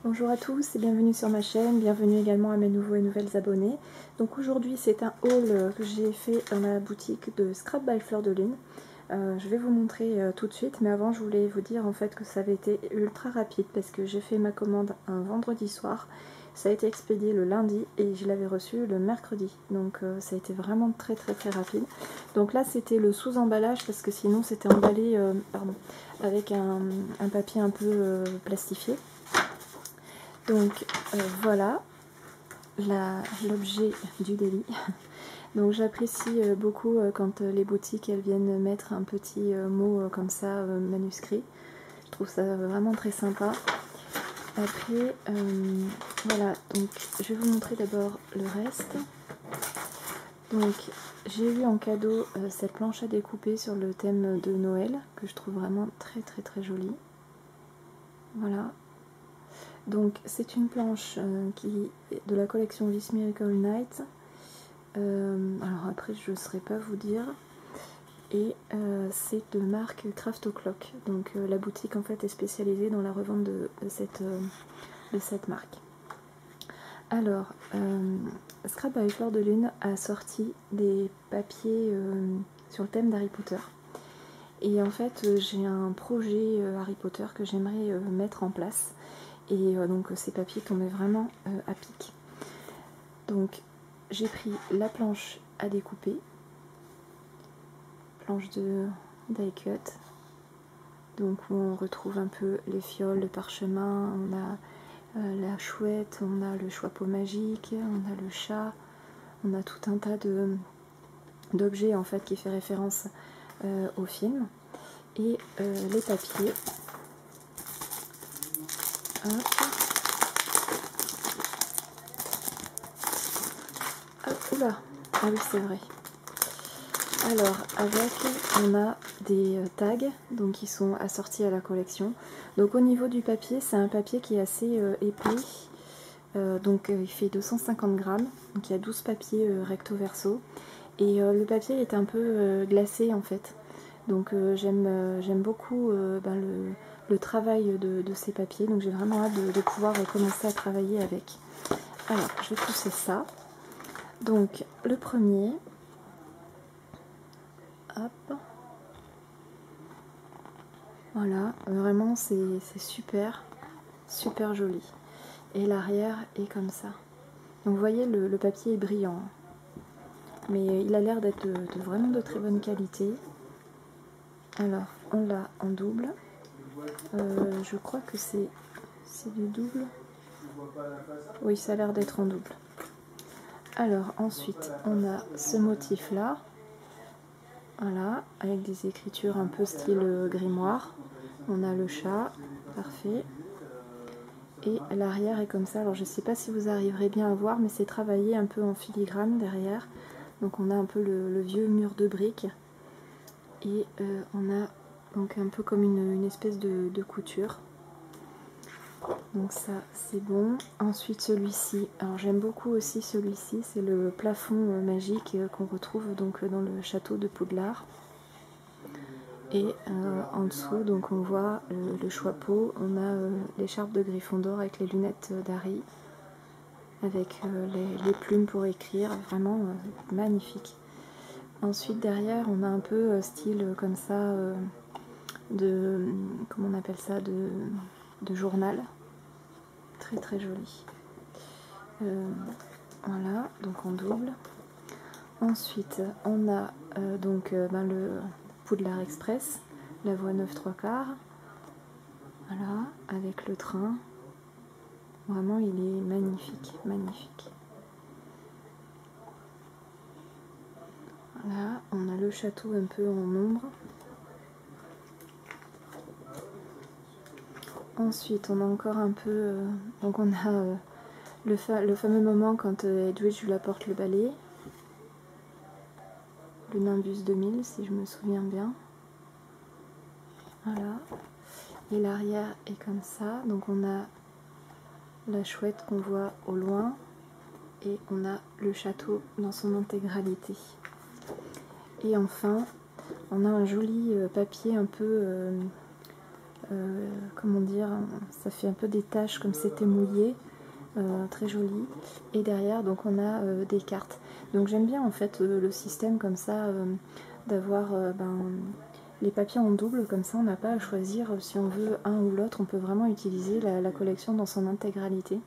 Bonjour à tous et bienvenue sur ma chaîne, bienvenue également à mes nouveaux et nouvelles abonnés. Donc aujourd'hui c'est un haul que j'ai fait dans la boutique de Scrap by Fleur de Lune. Je vais vous montrer tout de suite, mais avant je voulais vous dire en fait que ça avait été ultra rapide parce que j'ai fait ma commande un vendredi soir. Ça a été expédié le lundi et je l'avais reçu le mercredi, donc ça a été vraiment très rapide. Donc là c'était le sous-emballage parce que sinon c'était emballé avec un papier un peu plastifié. Donc voilà l'objet du délit. Donc j'apprécie beaucoup quand les boutiques elles viennent mettre un petit mot comme ça manuscrit. Je trouve ça vraiment très sympa. Après voilà, donc je vais vous montrer d'abord le reste. Donc j'ai eu en cadeau cette planche à découper sur le thème de Noël que je trouve vraiment très jolie. Voilà. Donc c'est une planche qui est de la collection This Miracle Night. Alors après je ne saurais pas vous dire. Et c'est de marque Craft O'Clock. Donc la boutique en fait est spécialisée dans la revente de cette marque. Alors Scrap by Fleur de Lune a sorti des papiers sur le thème d'Harry Potter. Et en fait j'ai un projet Harry Potter que j'aimerais mettre en place. Et donc ces papiers tombaient vraiment à pic. Donc j'ai pris la planche à découper, planche de die cut, donc où on retrouve un peu les fioles, le parchemin, on a la chouette, on a le chapeau magique, on a le chat, on a tout un tas d'objets en fait qui fait référence au film. Et les papiers. Hop. Oula, ah oui c'est vrai. Alors avec on a des tags donc qui sont assortis à la collection. Donc au niveau du papier c'est un papier qui est assez épais, donc il fait 250 grammes, donc il y a 12 papiers recto verso et le papier est un peu glacé en fait. Donc j'aime beaucoup le travail de ces papiers, donc j'ai vraiment hâte de pouvoir commencer à travailler avec. Alors je vais pousser ça. Donc le premier, hop, voilà, vraiment c'est super joli. Et l'arrière est comme ça. Donc vous voyez le papier est brillant, mais il a l'air d'être vraiment de très bonne qualité. Alors on l'a en double, je crois que c'est du double. Oui, ça a l'air d'être en double. Alors ensuite on a ce motif là, voilà, avec des écritures un peu style grimoire. On a le chat, parfait. Et l'arrière est comme ça. Alors je ne sais pas si vous arriverez bien à voir, mais c'est travaillé un peu en filigrane derrière. Donc on a un peu le vieux mur de briques. Et on a donc un peu comme une espèce de couture. Donc ça c'est bon. Ensuite celui-ci, alors j'aime beaucoup aussi celui-ci, c'est le plafond magique qu'on retrouve donc dans le château de Poudlard. Et en dessous donc on voit le chapeau, on a l'écharpe de Gryffondor avec les lunettes d'Harry, avec les plumes pour écrire, vraiment magnifique. Ensuite derrière on a un peu style comme ça comment on appelle ça, de journal. Très joli. Voilà, donc en double. Ensuite on a le Poudlard Express, la voie 9 3/4. Voilà, avec le train. Vraiment il est magnifique. Voilà, on a le château un peu en ombre. Ensuite on a encore un peu donc on a le fameux moment quand Edwidge lui apporte le balai, le Nimbus 2000 si je me souviens bien. Voilà, et l'arrière est comme ça, donc on a la chouette qu'on voit au loin et on a le château dans son intégralité. Et enfin on a un joli papier un peu comment dire, ça fait un peu des taches comme c'était mouillé, très joli. Et derrière donc on a des cartes. Donc j'aime bien en fait le système comme ça, d'avoir les papiers en double, comme ça on n'a pas à choisir si on veut un ou l'autre, on peut vraiment utiliser la collection dans son intégralité.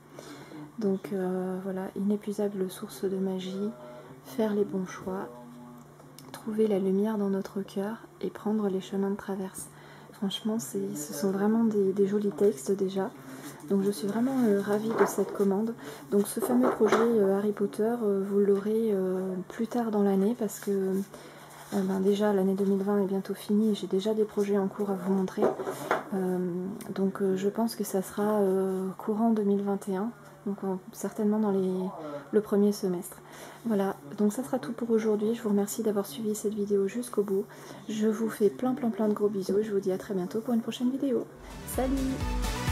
Donc voilà, inépuisable source de magie, faire les bons choix, trouver la lumière dans notre cœur et prendre les chemins de traverse. Franchement, ce sont vraiment des jolis textes déjà. Donc je suis vraiment ravie de cette commande. Donc ce fameux projet Harry Potter, vous l'aurez plus tard dans l'année parce que déjà l'année 2020 est bientôt finie et j'ai déjà des projets en cours à vous montrer. Donc je pense que ça sera courant 2021. Donc certainement dans le premier semestre. Voilà, donc ça sera tout pour aujourd'hui. Je vous remercie d'avoir suivi cette vidéo jusqu'au bout. Je vous fais plein de gros bisous et je vous dis à très bientôt pour une prochaine vidéo. Salut!